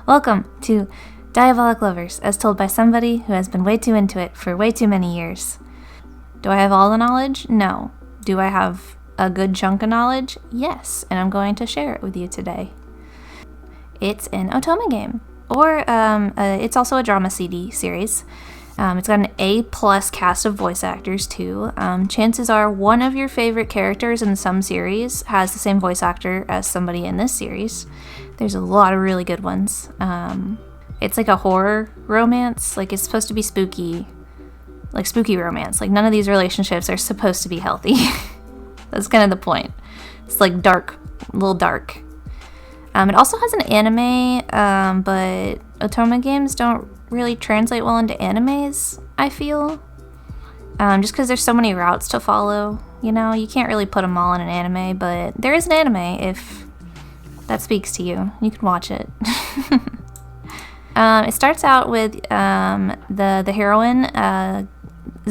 Welcome to Diabolik Lovers, as told by somebody who has been way too into it for way too many years. Do I have all the knowledge? No. Do I have a good chunk of knowledge? Yes, and I'm going to share it with you today. It's an otome game, or it's also a drama CD series. It's got an A+ cast of voice actors, too. Chances are one of your favorite characters in some series has the same voice actor as somebody in this series. There's a lot of really good ones. It's like a horror romance. Like, it's supposed to be spooky. Like, spooky romance. Like, none of these relationships are supposed to be healthy. That's kind of the point. It's, like, dark. A little dark. It also has an anime, but otome games don't really translate well into animes, I feel. Just because there's so many routes to follow. You know, you can't really put them all in an anime, but there is an anime if that speaks to you. You can watch it. It starts out with the heroine's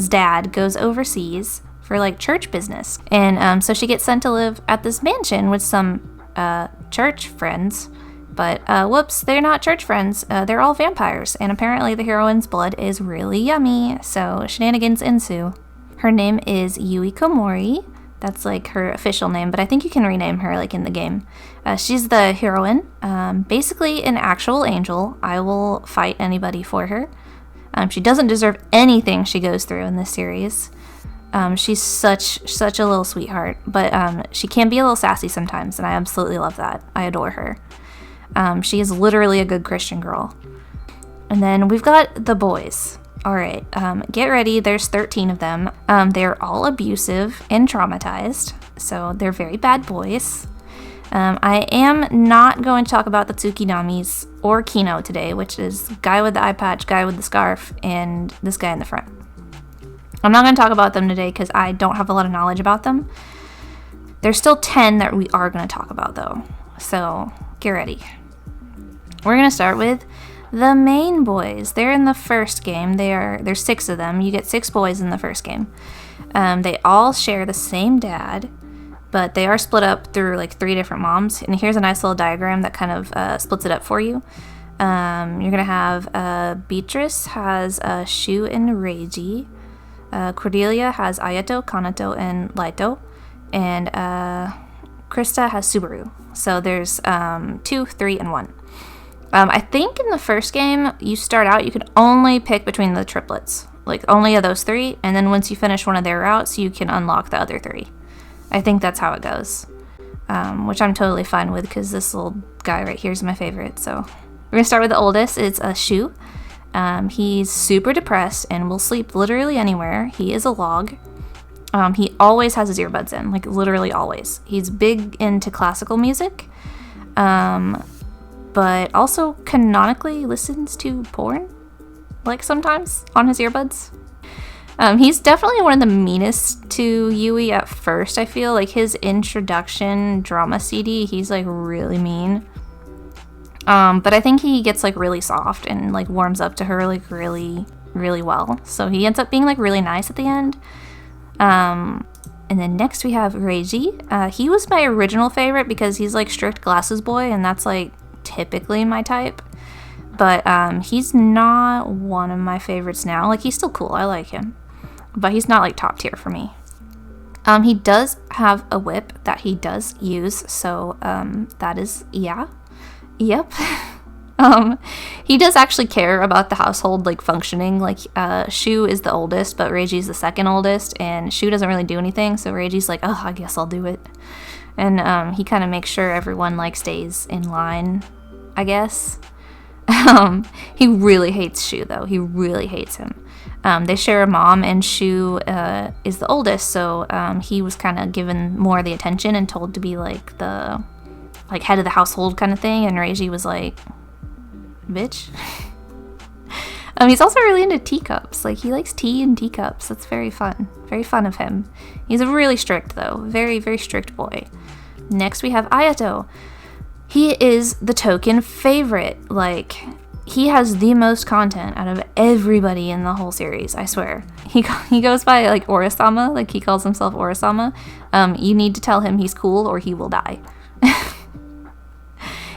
dad goes overseas for like church business, and so she gets sent to live at this mansion with some church friends. But whoops, they're not church friends. They're all vampires, and apparently the heroine's blood is really yummy, so shenanigans ensue. Her name is Yui Komori. That's like her official name, but I think you can rename her like in the game. She's the heroine, basically an actual angel. I will fight anybody for her. She doesn't deserve anything she goes through in this series. She's such a little sweetheart, but she can be a little sassy sometimes, and I absolutely love that. I adore her. She is literally a good Christian girl. And then we've got the boys. All right, get ready. There's 13 of them. They're all abusive and traumatized, so they're very bad boys. I am not going to talk about the Tsukinamis or Kino today, which is guy with the eye patch, guy with the scarf, and this guy in the front. I'm not going to talk about them today because I don't have a lot of knowledge about them. There's still 10 that we are going to talk about, though, so get ready. We're going to start with the main boys. They're in the first game. There's 6 of them. You get 6 boys in the first game. They all share the same dad, but they are split up through like 3 different moms. And here's a nice little diagram that kind of splits it up for you. You're going to have Beatrice has Shu and Reiji. Cordelia has Ayato, Kanato, and Laito. And Krista has Subaru. So there's 2, 3, and 1. I think in the first game, you start out, you can only pick between the triplets. Like, only of those 3, and then once you finish one of their routes, you can unlock the other 3. I think that's how it goes. Which I'm totally fine with, because this little guy right here is my favorite, so. We're gonna start with the oldest. It's Shu. He's super depressed and will sleep literally anywhere. He is a log. He always has his earbuds in, like literally always. He's big into classical music. But also canonically listens to porn, like sometimes, on his earbuds. He's definitely one of the meanest to Yui at first, I feel. Like, his introduction drama CD, he's, like, really mean. But I think he gets, like, really soft and, like, warms up to her, like, really, really well. So he ends up being, like, really nice at the end. And then next we have Reiji. He was my original favorite because he's, like, strict glasses boy, and that's, like, typically my type, but he's not one of my favorites now. Like, he's still cool, I like him, but he's not like top tier for me. He does have a whip that he does use, so that is yep. He does actually care about the household like functioning. Like, Shu is the oldest, but Reiji's the second oldest, and Shu doesn't really do anything, so Reiji's like, oh, I guess I'll do it. And he kind of makes sure everyone like stays in line, I guess. He really hates Shu, though. He really hates him. They share a mom, and Shu is the oldest, so he was kind of given more of the attention and told to be like the like head of the household kind of thing. And Reiji was like, bitch. He's also really into teacups. Like, he likes tea and teacups. That's very fun. Very fun of him. He's really strict, though. Very, very strict boy. Next, we have Ayato. He is the token favorite. Like, he has the most content out of everybody in the whole series, I swear. He goes by, like, Orasama. Like, he calls himself Orasama. You need to tell him he's cool or he will die.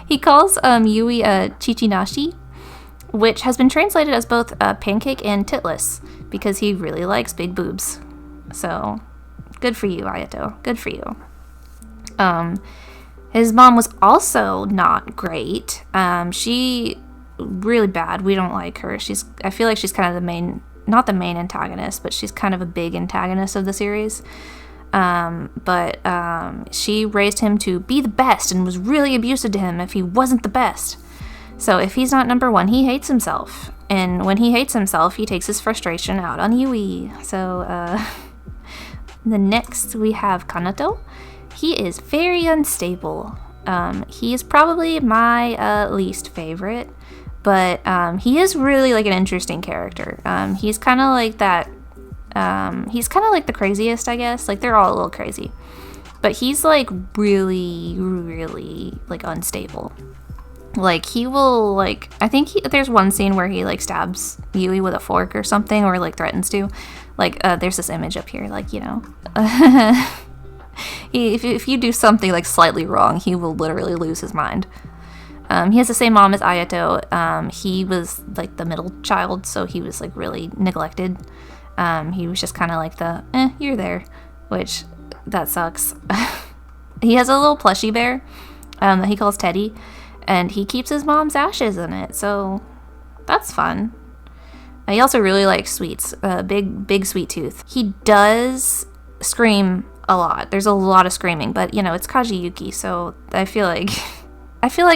He calls Yui Chichinashi, which has been translated as both pancake and titless, because he really likes big boobs. So, good for you, Ayato. Good for you. His mom was also not great. She really bad. We don't like her. I feel like she's kind of the main, not the main antagonist, but she's kind of a big antagonist of the series. But she raised him to be the best and was really abusive to him if he wasn't the best. So if he's not number one, he hates himself. And when he hates himself, he takes his frustration out on Yui. So the next we have Kanato. He is very unstable. He is probably my least favorite, but he is really like an interesting character. He's kind of like that. He's kind of like the craziest, I guess. Like, they're all a little crazy, but he's like really, really like unstable. Like, he will like, I think there's one scene where he like stabs Yui with a fork or something, or like threatens to. Like, there's this image up here, like, you know. If you do something like slightly wrong, he will literally lose his mind. He has the same mom as Ayato. He was like the middle child, so he was like really neglected. He was just kind of like the, you're there, which that sucks. He has a little plushie bear that he calls Teddy, and he keeps his mom's ashes in it, so that's fun. He also really likes sweets, big sweet tooth. He does scream a lot. There's a lot of screaming, but you know, it's Kaji Yuki, so I feel like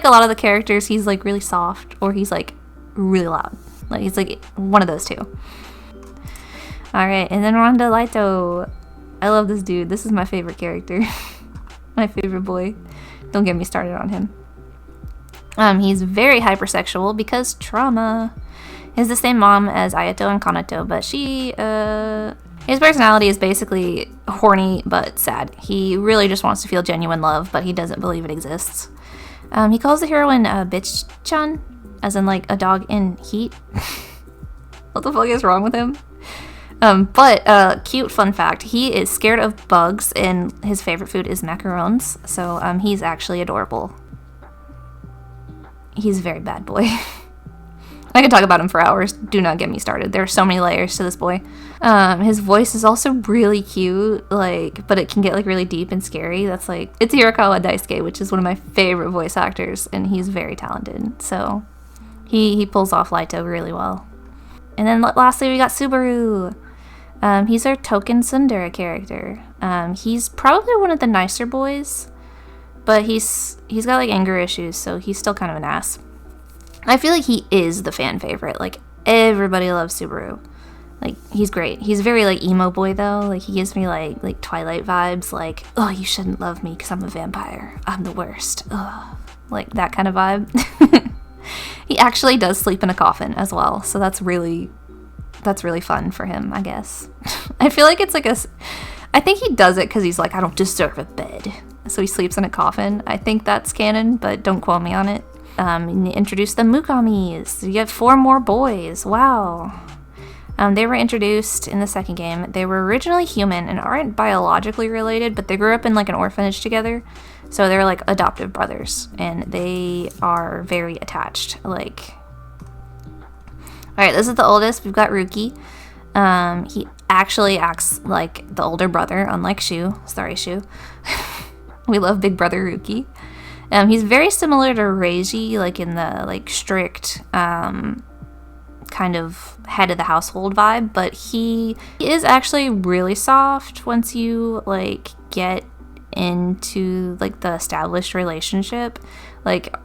a lot of the characters, he's like really soft, or he's like really loud. Like, he's like one of those two. Alright, and then Ronda Laito. I love this dude. This is my favorite character. My favorite boy. Don't get me started on him. He's very hypersexual because trauma. He has the same mom as Ayato and Kanato, but his personality is basically horny but sad. He really just wants to feel genuine love, but he doesn't believe it exists. He calls the heroine bitch-chan, as in like a dog in heat. What the fuck is wrong with him? But cute fun fact, he is scared of bugs and his favorite food is macarons, so he's actually adorable. He's a very bad boy. I could talk about him for hours. Do not get me started. There are so many layers to this boy. His voice is also really cute, like, but it can get like really deep and scary. That's like, it's Hirakawa Daisuke, which is one of my favorite voice actors, and he's very talented. So he pulls off Laito really well. And then lastly, we got Subaru. He's our token tsundere character. He's probably one of the nicer boys, but he's got like anger issues, so he's still kind of an ass. I feel like he is the fan favorite. Like, everybody loves Subaru. Like, he's great. He's very like emo boy though. Like, he gives me like Twilight vibes. Like, oh, you shouldn't love me because I'm a vampire. I'm the worst. Ugh. Like that kind of vibe. He actually does sleep in a coffin as well, so that's really fun for him, I guess. I feel like it's like I think he does it because he's like, I don't deserve a bed, so he sleeps in a coffin. I think that's canon, but don't quote me on it. And you introduce the Mukamis. You get 4 more boys. Wow. They were introduced in the second game. They were originally human and aren't biologically related, but they grew up in like an orphanage together. So they're like adoptive brothers, and they are very attached. Like, alright, this is the oldest. We've got Ruki. He actually acts like the older brother, unlike Shu. Sorry, Shu. We love Big Brother Ruki. He's very similar to Reiji, like in the like strict kind of head of the household vibe, but he is actually really soft once you like get into like the established relationship. Like,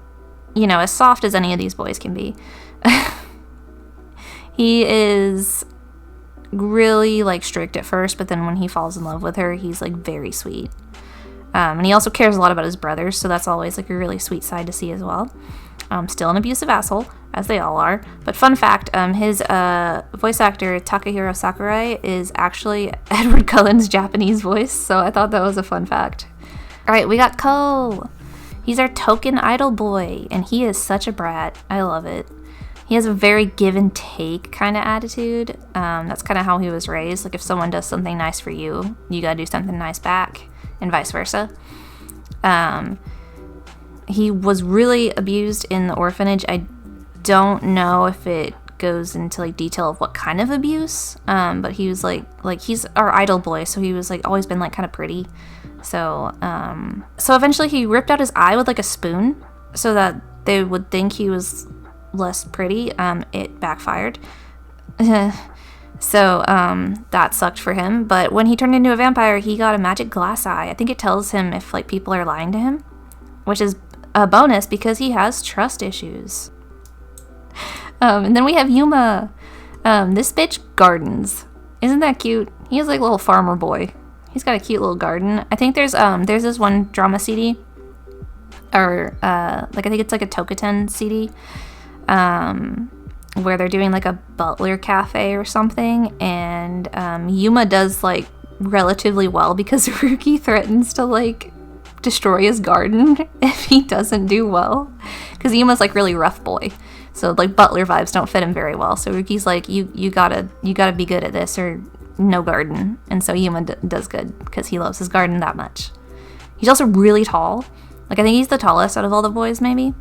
you know, as soft as any of these boys can be. He is really like strict at first, but then when he falls in love with her, he's like very sweet. And he also cares a lot about his brothers, so that's always like a really sweet side to see as well. Still an abusive asshole, as they all are. But fun fact, his voice actor, Takahiro Sakurai, is actually Edward Cullen's Japanese voice, so I thought that was a fun fact. Alright, we got Ko. He's our token idol boy, and he is such a brat. I love it. He has a very give and take kind of attitude. That's kind of how he was raised. Like, if someone does something nice for you, you gotta do something nice back, and vice versa. He was really abused in the orphanage. I don't know if it goes into like detail of what kind of abuse, but he was like he's our idol boy, so he was like always been like kind of pretty. So eventually he ripped out his eye with like a spoon so that they would think he was less pretty. It backfired. So that sucked for him. But when he turned into a vampire, he got a magic glass eye. I think it tells him if like people are lying to him, which is a bonus because he has trust issues. And then we have Yuma. This bitch gardens. Isn't that cute? He's like a little farmer boy. He's got a cute little garden. I think there's this one drama CD, or like I think it's like a Tokuten CD, where they're doing like a butler cafe or something, and Yuma does like relatively well because Ruki threatens to like destroy his garden if he doesn't do well, because Yuma's like really rough boy. So like butler vibes don't fit him very well. So Ruki's like, you gotta be good at this or no garden. And so Yuma does good because he loves his garden that much. He's also really tall. Like I think he's the tallest out of all the boys maybe.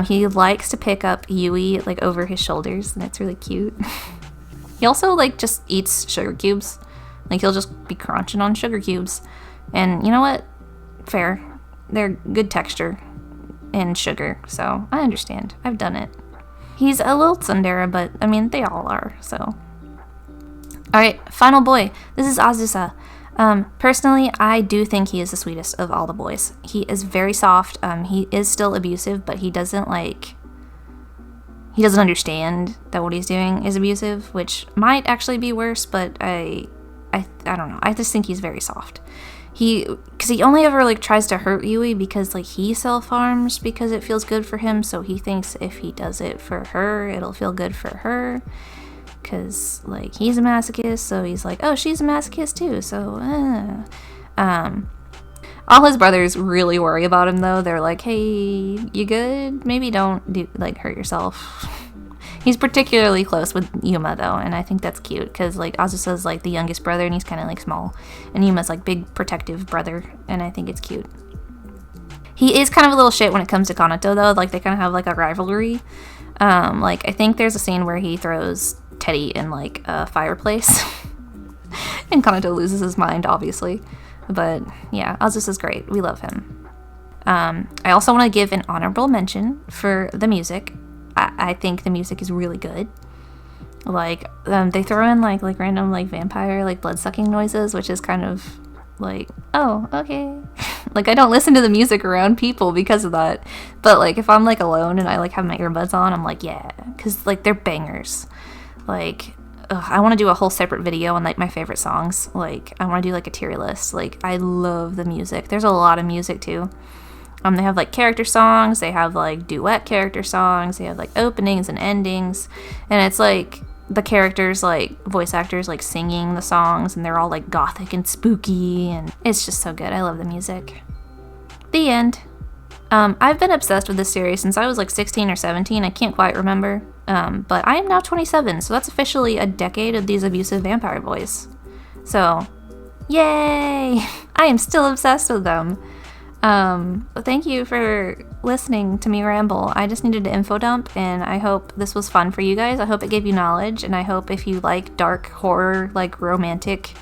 He likes to pick up Yui like over his shoulders, and it's really cute. He also like just eats sugar cubes. Like he'll just be crunching on sugar cubes. And you know what? Fair. They're good texture and sugar, so I understand. I've done it. He's a little tsundere, but I mean, they all are, so. Alright, final boy. This is Azusa. Personally, I do think he is the sweetest of all the boys. He is very soft. He is still abusive, but he doesn't understand that what he's doing is abusive, which might actually be worse, but I don't know. I just think he's very soft. Because he only ever like tries to hurt Yui because like he self-harms because it feels good for him, so he thinks if he does it for her, it'll feel good for her. Because like he's a masochist, so he's like, oh, she's a masochist too, so all his brothers really worry about him though. They're like, hey, you good? Maybe don't hurt yourself. He's particularly close with Yuma though, and I think that's cute because like Azusa's like the youngest brother and he's kind of like small, and Yuma's like big protective brother, and I think it's cute. He is kind of a little shit when it comes to Kanato though. Like they kind of have like a rivalry. Like I think there's a scene where he throws Teddy in like a fireplace and Kanato loses his mind obviously, but yeah, Azusa's great. We love him. I also want to give an honorable mention for the music. I think the music is really good. Like they throw in like random like vampire like blood sucking noises, which is kind of like, oh, okay. Like I don't listen to the music around people because of that, but like if I'm like alone and I like have my earbuds on, I'm like, yeah, because like they're bangers. Like I want to do a whole separate video on like my favorite songs. Like I want to do like a tier list. Like I love the music. There's a lot of music too. They have like character songs, they have like duet character songs, they have like openings and endings, and it's like the characters like voice actors like singing the songs, and they're all like gothic and spooky, and it's just so good. I love the music. The end. I've been obsessed with this series since I was like 16 or 17, I can't quite remember, but I am now 27, so that's officially a decade of these abusive vampire boys. So, yay! I am still obsessed with them. Thank you for listening to me ramble. I just needed to info dump, and I hope this was fun for you guys. I hope it gave you knowledge, and I hope if you like dark horror, like romantic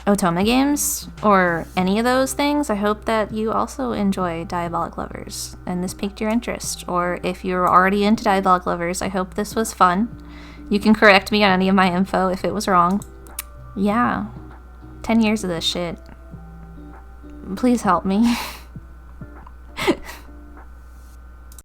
otome games, or any of those things, I hope that you also enjoy Diabolik Lovers, and this piqued your interest. Or if you're already into Diabolik Lovers, I hope this was fun. You can correct me on any of my info if it was wrong. Yeah. 10 years of this shit. Please help me.